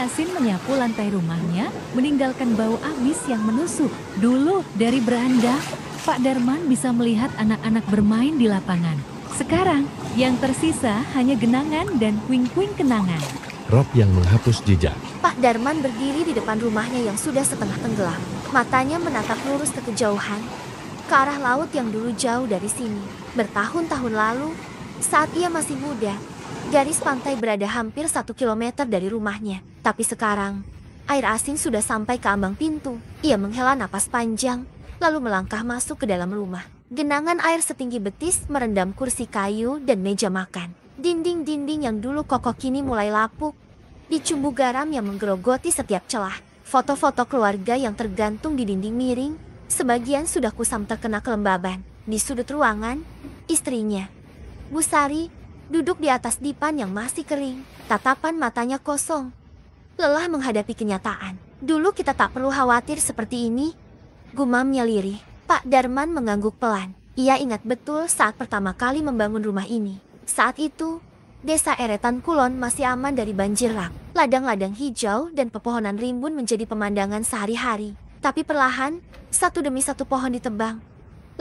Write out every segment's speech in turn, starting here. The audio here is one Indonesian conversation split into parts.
Asin menyapu lantai rumahnya, meninggalkan bau amis yang menusuk. Dulu, dari beranda, Pak Darman bisa melihat anak-anak bermain di lapangan. Sekarang, yang tersisa hanya genangan dan puing-puing kenangan. Rob yang menghapus jejak. Pak Darman berdiri di depan rumahnya yang sudah setengah tenggelam. Matanya menatap lurus ke kejauhan, ke arah laut yang dulu jauh dari sini. Bertahun-tahun lalu, saat ia masih muda, garis pantai berada hampir 1 kilometer dari rumahnya. Tapi sekarang, air asin sudah sampai ke ambang pintu. Ia menghela napas panjang, lalu melangkah masuk ke dalam rumah. Genangan air setinggi betis merendam kursi kayu dan meja makan. Dinding-dinding yang dulu kokoh kini mulai lapuk, dicumbu garam yang menggerogoti setiap celah. Foto-foto keluarga yang tergantung di dinding miring, sebagian sudah kusam terkena kelembaban. Di sudut ruangan, istrinya, Bu Sari, duduk di atas dipan yang masih kering. Tatapan matanya kosong, lelah menghadapi kenyataan. Dulu kita tak perlu khawatir seperti ini, gumamnya lirih. Pak Darman mengangguk pelan. Ia ingat betul saat pertama kali membangun rumah ini. Saat itu, desa Eretan Kulon masih aman dari banjir rap. Ladang-ladang hijau dan pepohonan rimbun menjadi pemandangan sehari-hari. Tapi perlahan, satu demi satu pohon ditebang.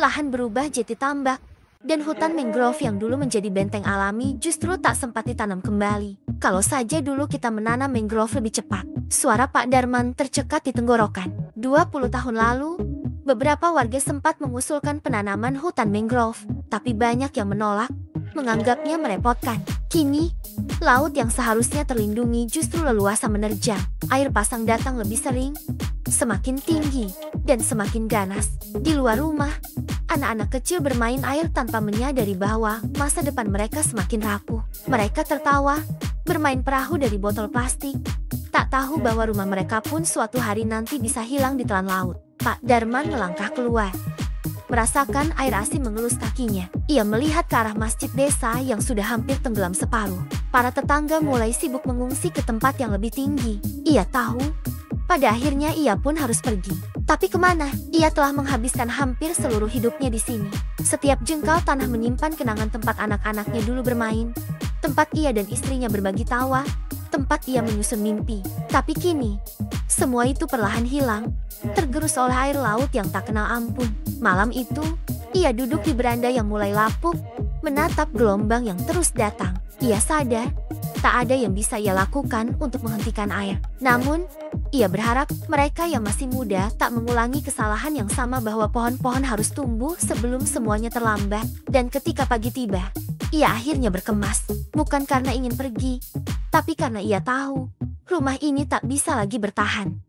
Lahan berubah jadi tambak, dan hutan mangrove yang dulu menjadi benteng alami justru tak sempat ditanam kembali. Kalau saja dulu kita menanam mangrove lebih cepat. Suara Pak Darman tercekat di tenggorokan. 20 tahun lalu, beberapa warga sempat mengusulkan penanaman hutan mangrove, tapi banyak yang menolak, menganggapnya merepotkan. Kini, laut yang seharusnya terlindungi justru leluasa menerjang. Air pasang datang lebih sering, semakin tinggi, dan semakin ganas. Di luar rumah, anak-anak kecil bermain air tanpa menyadari bahwa masa depan mereka semakin rapuh. Mereka tertawa, bermain perahu dari botol plastik, tak tahu bahwa rumah mereka pun suatu hari nanti bisa hilang di telan laut. Pak Darman melangkah keluar, merasakan air asin mengelus kakinya. Ia melihat ke arah masjid desa yang sudah hampir tenggelam separuh. Para tetangga mulai sibuk mengungsi ke tempat yang lebih tinggi. Ia tahu, pada akhirnya ia pun harus pergi. Tapi kemana? Ia telah menghabiskan hampir seluruh hidupnya di sini. Setiap jengkal tanah menyimpan kenangan tempat anak-anaknya dulu bermain, tempat ia dan istrinya berbagi tawa, tempat ia menyusun mimpi. Tapi kini, semua itu perlahan hilang, tergerus oleh air laut yang tak kenal ampun. Malam itu, ia duduk di beranda yang mulai lapuk, menatap gelombang yang terus datang. Ia sadar, tak ada yang bisa ia lakukan untuk menghentikan air. Namun, ia berharap mereka yang masih muda tak mengulangi kesalahan yang sama bahwa pohon-pohon harus tumbuh sebelum semuanya terlambat. Dan ketika pagi tiba, ia akhirnya berkemas. Bukan karena ingin pergi, tapi karena ia tahu, rumah ini tak bisa lagi bertahan.